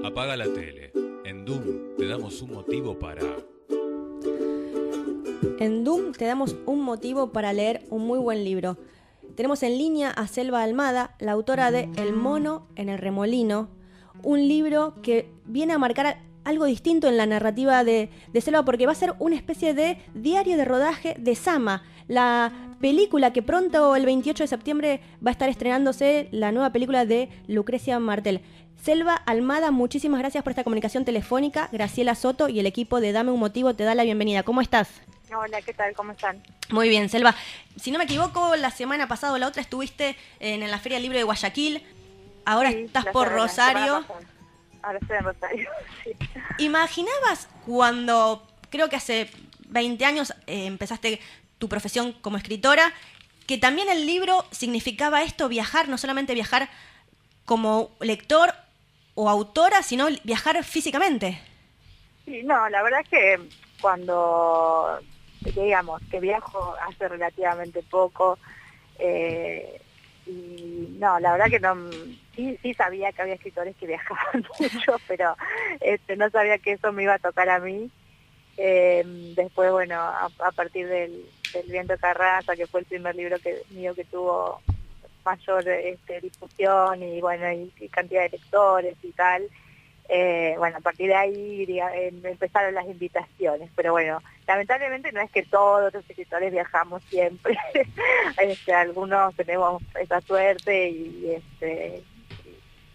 Apaga la tele. En Doom te damos un motivo para... En Doom te damos un motivo para leer un muy buen libro. Tenemos en línea a Selva Almada, la autora de El mono en el remolino, un libro que viene a marcar algo distinto en la narrativa de Selva, porque va a ser una especie de diario de rodaje de Sama, la película que pronto, el 28 de septiembre, va a estar estrenándose, la nueva película de Lucrecia Martel. Selva Almada, muchísimas gracias por esta comunicación telefónica. Graciela Soto y el equipo de Dame un Motivo te da la bienvenida. ¿Cómo estás? Hola, ¿qué tal? ¿Cómo están? Muy bien, Selva. Si no me equivoco, la semana pasada o la otra estuviste en la Feria del Libro de Guayaquil. Ahora Sí, estás por Rosario. Ahora estoy en Rosario, sí. ¿Imaginabas cuando, creo que hace 20 años, empezaste tu profesión como escritora, que también el libro significaba esto, viajar, no solamente viajar como lector o autora, sino viajar físicamente? Sí, no, la verdad es que cuando, digamos, que viajo hace relativamente poco, y no, la verdad que no, sí sabía que había escritores que viajaban mucho, pero no sabía que eso me iba a tocar a mí. Después, bueno, a partir del Viento Carranza, que fue el primer libro mío que tuvo mayor difusión y bueno, y cantidad de lectores y tal. Bueno, a partir de ahí empezaron las invitaciones, pero bueno, lamentablemente no es que todos los escritores viajamos siempre. Algunos tenemos esa suerte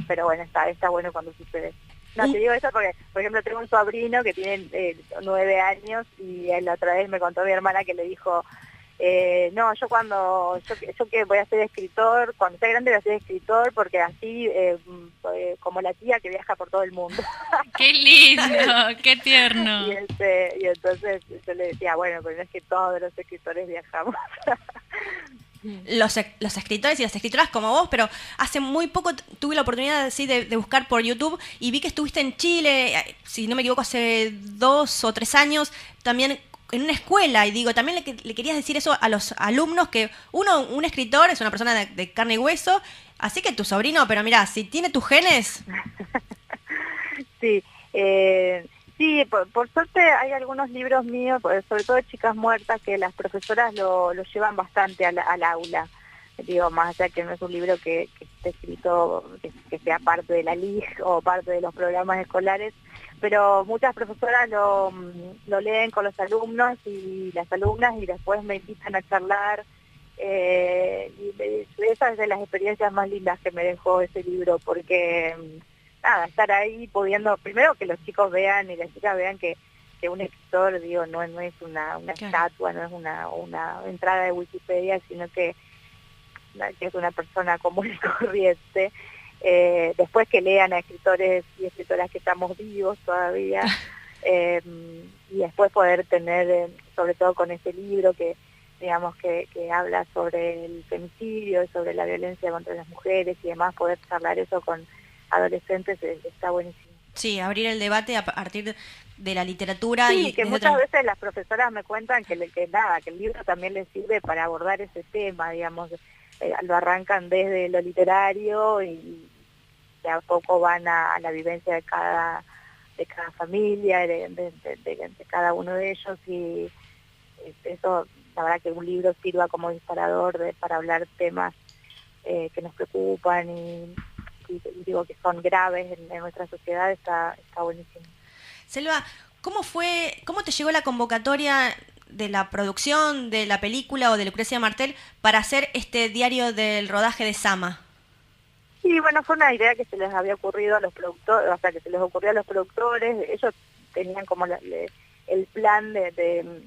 pero bueno, está bueno cuando sucede. No, te digo eso porque, por ejemplo, tengo un sobrino que tiene 9 años y la otra vez me contó mi hermana que le dijo, no, yo que voy a ser escritor, cuando sea grande voy a ser escritor porque así, como la tía que viaja por todo el mundo. ¡Qué lindo! ¡Qué tierno! Y entonces yo le decía, bueno, pero no es que todos los escritores viajamos. Los escritores y las escritoras como vos, pero hace muy poco tuve la oportunidad de buscar por YouTube y vi que estuviste en Chile, si no me equivoco, hace 2 o 3 años, también en una escuela, y digo, también le querías decir eso a los alumnos, que un escritor es una persona de carne y hueso, así que tu sobrino, pero mirá, si tiene tus genes... Sí, sí, por suerte hay algunos libros míos, sobre todo Chicas Muertas, que las profesoras lo llevan bastante al aula. Digo, más allá que no es un libro que esté escrito, que sea parte de la LIG o parte de los programas escolares, pero muchas profesoras lo leen con los alumnos y las alumnas y después me invitan a charlar. Esa es de las experiencias más lindas que me dejó ese libro, porque nada, estar ahí pudiendo, primero que los chicos vean y las chicas vean que un escritor, digo, no es una estatua, no es una entrada de Wikipedia, sino que es una persona común y corriente. Después que lean a escritores y escritoras que estamos vivos todavía, y después poder tener, sobre todo con este libro que digamos que habla sobre el femicidio, sobre la violencia contra las mujeres y demás, poder charlar eso con adolescentes está buenísimo. Sí, abrir el debate a partir de la literatura. Sí, y que muchas veces las profesoras me cuentan que el libro también les sirve para abordar ese tema, digamos, lo arrancan desde lo literario y de a poco van a la vivencia de cada familia, de cada uno de ellos, y eso, la verdad que un libro sirva como disparador para hablar temas que nos preocupan y digo que son graves en nuestra sociedad, está buenísimo. Selva, cómo te llegó la convocatoria de la producción de la película o de Lucrecia Martel para hacer este diario del rodaje de Sama? Sí, bueno, fue una idea que se les había ocurrido a los productores, o sea, que se les ocurrió a los productores. Ellos tenían como el plan de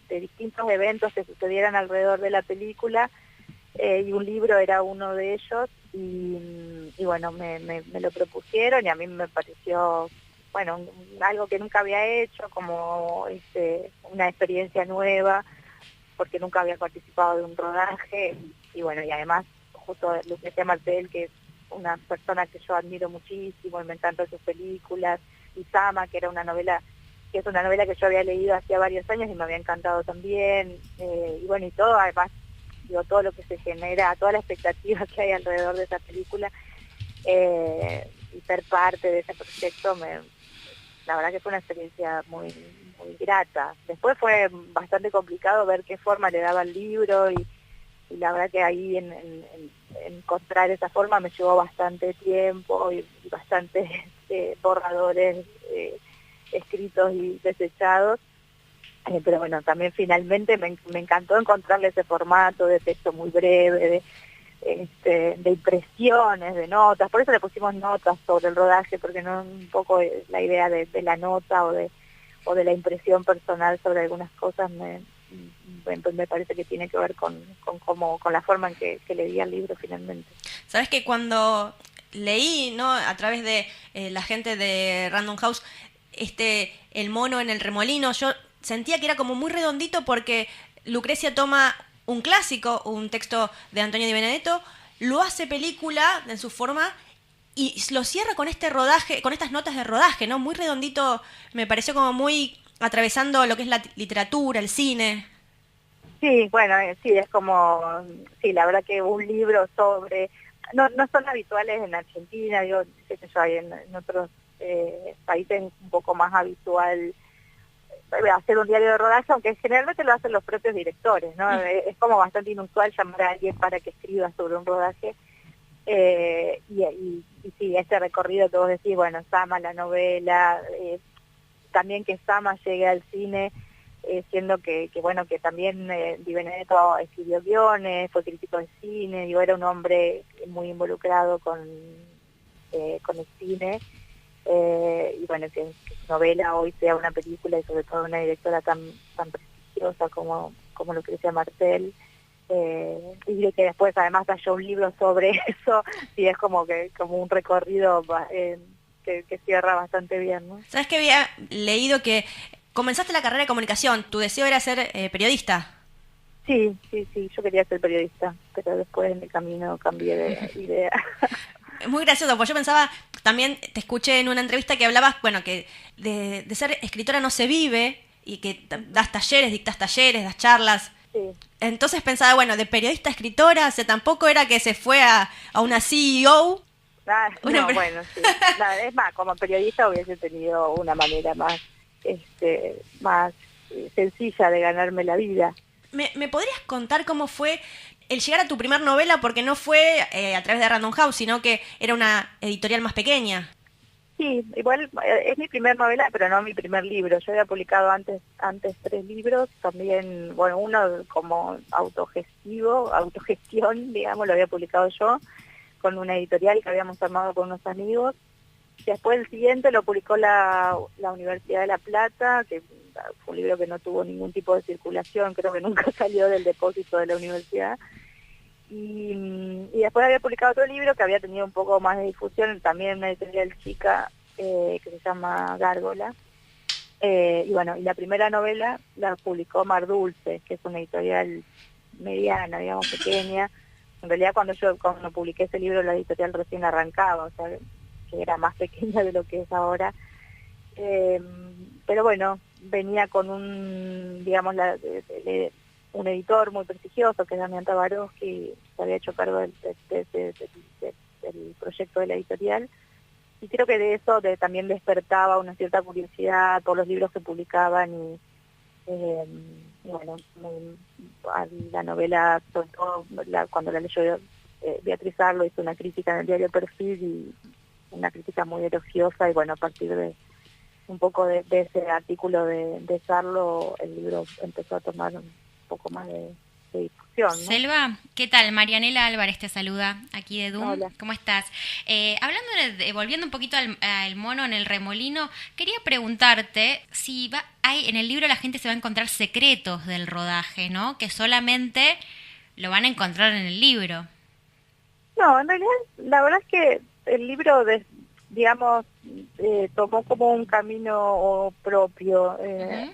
distintos eventos que sucedieran alrededor de la película, y un libro era uno de ellos, y bueno, me lo propusieron y a mí me pareció, bueno, algo que nunca había hecho, como una experiencia nueva, porque nunca había participado de un rodaje, y bueno, y además justo Lucrecia Martel, que es una persona que yo admiro muchísimo y me encantan sus películas, y Sama, que es una novela que yo había leído hacía varios años y me había encantado también, y bueno, y todo, además, digo, todo lo que se genera, toda la expectativa que hay alrededor de esa película, ser parte de ese proyecto, la verdad que fue una experiencia muy, muy grata. Después fue bastante complicado ver qué forma le daba el libro y la verdad que ahí en encontrar esa forma me llevó bastante tiempo y bastantes borradores escritos y desechados. Pero bueno, también finalmente me encantó encontrarle ese formato de texto muy breve, de impresiones, de notas. Por eso le pusimos notas sobre el rodaje, porque no un poco la idea de la nota o de la impresión personal sobre algunas cosas me parece que tiene que ver con la forma en que le di al libro finalmente. Sabes que cuando leí, ¿no?, a través de la gente de Random House, El mono en el remolino, yo sentía que era como muy redondito porque Lucrecia toma un clásico, un texto de Antonio Di Benedetto, lo hace película en su forma y lo cierra con este rodaje, con estas notas de rodaje, ¿no? Muy redondito, me pareció como muy atravesando lo que es la literatura, el cine. Sí, bueno, sí, es como, sí, la verdad que un libro sobre, no son habituales en Argentina, digo, qué sé yo, hay en otros países un poco más habitual hacer un diario de rodaje, aunque generalmente lo hacen los propios directores, ¿no? Es como bastante inusual llamar a alguien para que escriba sobre un rodaje, y sí, este recorrido que vos decís, bueno, Sama, la novela, también que Sama llegue al cine, siendo que bueno, que también Di Benedetto escribió guiones, fue crítico de cine, digo, era un hombre muy involucrado con el cine, y bueno, que su novela hoy sea una película y sobre todo una directora tan prestigiosa como Lucrecia Martel, y que después además haya un libro sobre eso, sí, es como un recorrido que cierra bastante bien, ¿no? ¿Sabes que había leído que comenzaste la carrera de comunicación? Tu deseo era ser periodista. Sí, yo quería ser periodista, pero después en el camino cambié de idea. Es muy gracioso, porque yo pensaba, también te escuché en una entrevista que hablabas, bueno, que de ser escritora no se vive y que das talleres, dictas talleres, das charlas. Sí. Entonces pensaba, bueno, de periodista a escritora, o sea, tampoco era que se fue a una CEO. No, bueno, sí. No, es más, como periodista hubiese tenido una manera más sencilla de ganarme la vida. ¿Me podrías contar cómo fue el llegar a tu primer novela? Porque no fue a través de Random House, sino que era una editorial más pequeña. Sí, igual es mi primer novela, pero no mi primer libro. Yo había publicado antes 3 libros, también, bueno, uno como autogestión, digamos, lo había publicado yo, con una editorial que habíamos armado con unos amigos. Después el siguiente lo publicó la Universidad de La Plata, que fue un libro que no tuvo ningún tipo de circulación, creo que nunca salió del depósito de la universidad. Y después había publicado otro libro que había tenido un poco más de difusión, también una editorial chica que se llama Gárgola. Y bueno, y la primera novela la publicó Mar Dulce, que es una editorial mediana, digamos, pequeña. En realidad cuando publiqué ese libro la editorial recién arrancaba, o sea, que era más pequeña de lo que es ahora. Pero bueno, venía con un editor muy prestigioso, que es Damián Tabarovsky, que había hecho cargo del proyecto de la editorial, y creo que de eso también despertaba una cierta curiosidad por los libros que publicaban, y bueno, la novela, sobre todo cuando la leyó Beatriz Arlo, hizo una crítica en el diario Perfil, y una crítica muy elogiosa, y bueno, a partir de un poco de ese artículo de Sarlo, el libro empezó a tomar un poco más de difusión, ¿no? Selva, ¿qué tal? Marianela Álvarez te saluda, aquí de Doom. Hola. ¿Cómo estás? Hablando volviendo un poquito al mono en el remolino, quería preguntarte si en el libro la gente se va a encontrar secretos del rodaje, ¿no? Que solamente lo van a encontrar en el libro. No, en realidad, la verdad es que el libro, tomó como un camino propio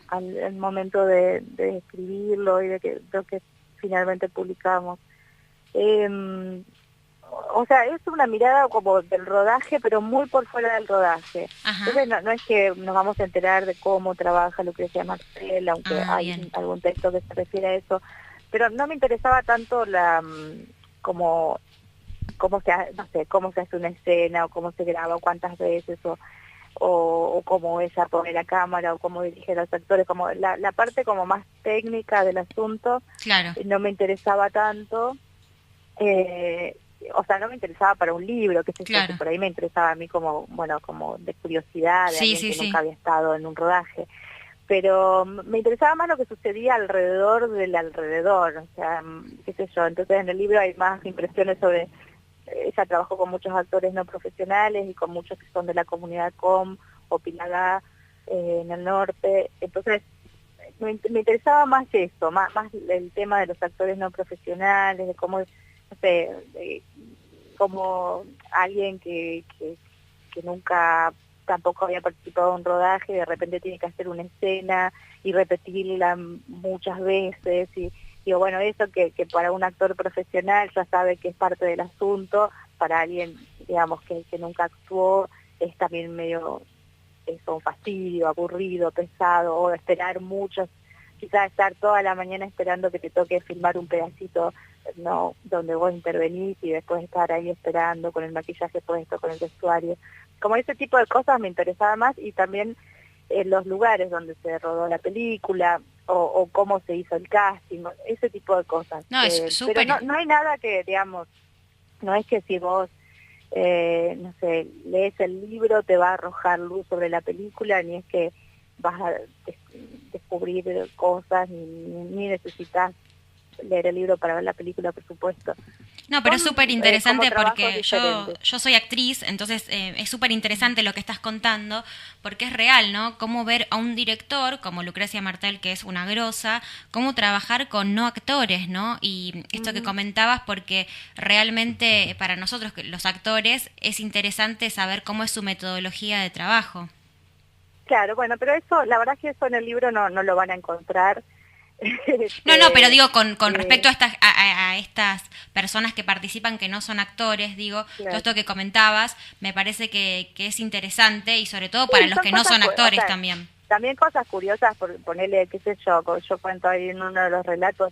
al momento de escribirlo y de lo que finalmente publicamos. O sea, es una mirada como del rodaje, pero muy por fuera del rodaje. Ajá. Entonces no es que nos vamos a enterar de cómo trabaja Lucrecia Martel, aunque hay algún texto que se refiere a eso, pero no me interesaba tanto como no sé, cómo se hace una escena, o cómo se graba, o cuántas veces, o cómo ella pone la cámara, o cómo dirige a los actores, como la parte como más técnica del asunto. Claro. No me interesaba tanto, o sea, no me interesaba para un libro, que Claro. por ahí me interesaba a mí como, bueno, como de curiosidad, de Sí, alguien sí, que sí. nunca había estado en un rodaje. Pero me interesaba más lo que sucedía alrededor del alrededor, o sea, qué sé yo. Entonces en el libro hay más impresiones sobre, ella trabajó con muchos actores no profesionales y con muchos que son de la comunidad COM o Pilagá, en el norte. Entonces me interesaba más eso, más el tema de los actores no profesionales, de cómo, no sé, como alguien que nunca tampoco había participado en un rodaje, de repente tiene que hacer una escena y repetirla muchas veces, y digo, bueno, eso que para un actor profesional ya sabe que es parte del asunto, para alguien, digamos, que nunca actuó, es también medio eso, un fastidio, aburrido, pesado, o esperar mucho, quizás estar toda la mañana esperando que te toque filmar un pedacito, no, donde vos intervenís, y después estar ahí esperando con el maquillaje puesto, con el vestuario. Como ese tipo de cosas me interesaba más, y también los lugares donde se rodó la película, o cómo se hizo el casting, ese tipo de cosas. No, es súper... Pero no hay nada que, digamos, no es que si vos no sé, lees el libro, te va a arrojar luz sobre la película, ni es que vas a descubrir cosas, ni necesitas leer el libro para ver la película, por supuesto. No, pero es Son, súper interesante como trabajos porque diferentes. yo soy actriz, entonces es súper interesante lo que estás contando, porque es real, ¿no? Cómo ver a un director como Lucrecia Martel, que es una grosa, cómo trabajar con no actores, ¿no? Y esto que comentabas, porque realmente para nosotros, los actores, es interesante saber cómo es su metodología de trabajo. Claro, bueno, pero eso, la verdad es que eso en el libro no lo van a encontrar. No, pero digo, con respecto a estas personas que participan que no son actores, digo, claro. todo esto que comentabas, me parece que es interesante, y sobre todo para los que no son actores, o sea, también. También cosas curiosas, por ponerle, qué sé yo cuento ahí en uno de los relatos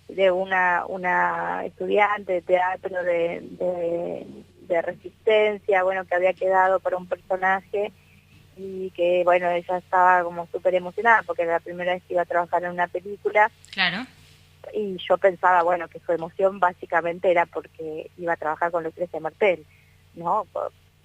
de una estudiante de teatro de resistencia, bueno, que había quedado para un personaje, y que, bueno, ella estaba como súper emocionada porque era la primera vez que iba a trabajar en una película. Claro. Y yo pensaba, bueno, que su emoción básicamente era porque iba a trabajar con Lucrecia Martel, ¿no?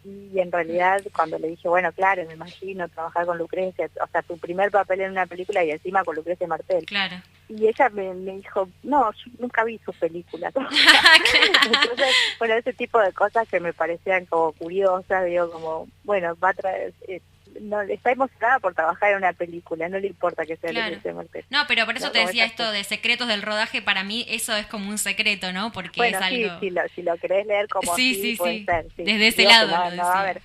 Y en realidad cuando le dije, bueno, claro, me imagino trabajar con Lucrecia, o sea, tu primer papel en una película y encima con Lucrecia Martel. Claro. Y ella me dijo, no, yo nunca vi sus películas. Entonces, bueno, ese tipo de cosas que me parecían como curiosas, digo, como, bueno, va a traer... no, está emocionada por trabajar en una película, no le importa que sea Lucrecia Martel. No, pero por eso te decía esto cosas. de secretos del rodaje, para mí eso es como un secreto, ¿no? Porque bueno, es algo... sí, si lo querés leer como sí, puede ser. Sí. Desde ese digo lado no, a ver,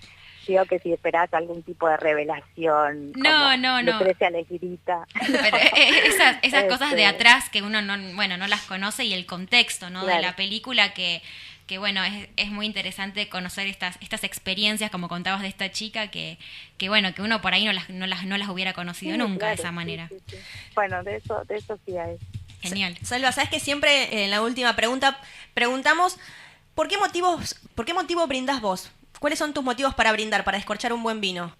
digo que si esperás algún tipo de revelación, no. Lucrecia les grita. Pero esas cosas de atrás que uno no las conoce, y el contexto, ¿no? Claro. De la película que bueno, es muy interesante conocer estas experiencias, como contabas de esta chica, que bueno, que uno por ahí no las hubiera conocido nunca, claro, de esa manera. Sí. Bueno, de eso sí hay. Genial. Salva, ¿sabes que siempre en la última pregunta preguntamos ¿por qué motivo brindás vos? ¿Cuáles son tus motivos para brindar, para descorchar un buen vino?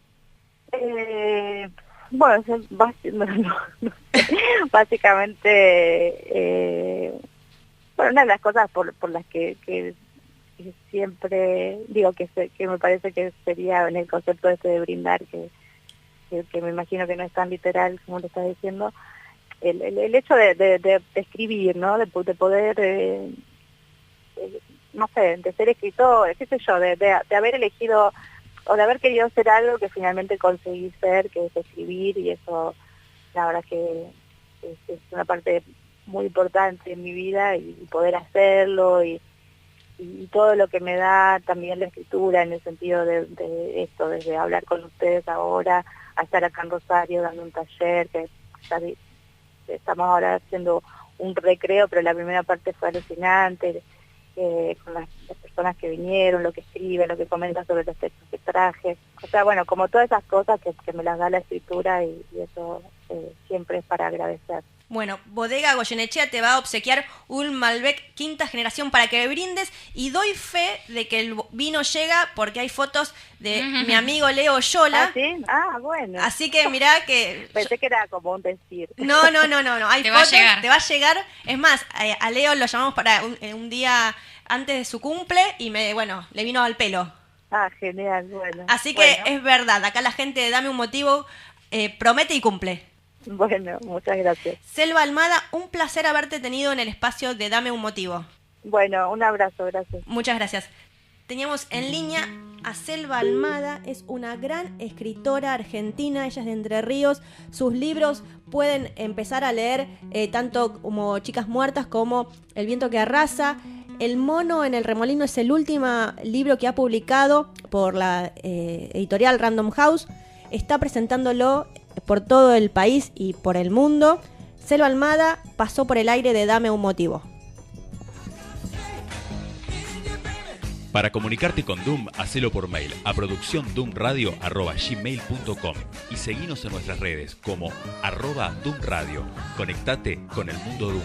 Bueno, básicamente, bueno, una de las cosas por las que siempre digo que me parece que sería en el concepto este de brindar, que me imagino que no es tan literal como lo estás diciendo, el hecho de escribir, ¿no? De poder, no sé, de ser escritor, qué sé yo, de haber elegido o de haber querido hacer algo que finalmente conseguí ser, que es escribir, y eso la verdad que es una parte muy importante en mi vida, y poder hacerlo, y todo lo que me da también la escritura, en el sentido de esto, desde hablar con ustedes ahora, a estar acá en Rosario dando un taller, que estamos ahora haciendo un recreo, pero la primera parte fue alucinante, con las personas que vinieron, lo que escriben, lo que comentan sobre los textos que traje, o sea, bueno, como todas esas cosas que me las da la escritura, y eso siempre es para agradecer. Bueno, Bodega Goyenechea te va a obsequiar un Malbec quinta generación para que brindes y doy fe de que el vino llega porque hay fotos de mi amigo Leo Yola. ¿Ah, sí? Ah, bueno. Así que mirá que... Pensé que era como un decir. No. Hay Te va a fotos, llegar. te va a llegar. Es más, a Leo lo llamamos para un día antes de su cumple y le vino al pelo. Ah, genial, bueno. Así que Bueno. es verdad, acá la gente de Dame un Motivo promete y cumple. Bueno, muchas gracias. Selva Almada, un placer haberte tenido en el espacio de Dame un Motivo. Bueno, un abrazo, gracias. Muchas gracias. Teníamos en línea a Selva Almada, es una gran escritora argentina, ella es de Entre Ríos. Sus libros pueden empezar a leer tanto como Chicas Muertas como El viento que arrasa. El mono en el remolino es el último libro que ha publicado por la editorial Random House. Está presentándolo por todo el país y por el mundo. Selva Almada pasó por el aire de Dame un Motivo. Para comunicarte con Doom, hacelo por mail a producciondoomradio@gmail.com y seguinos en nuestras redes como @doomradio. Conectate con el mundo Doom.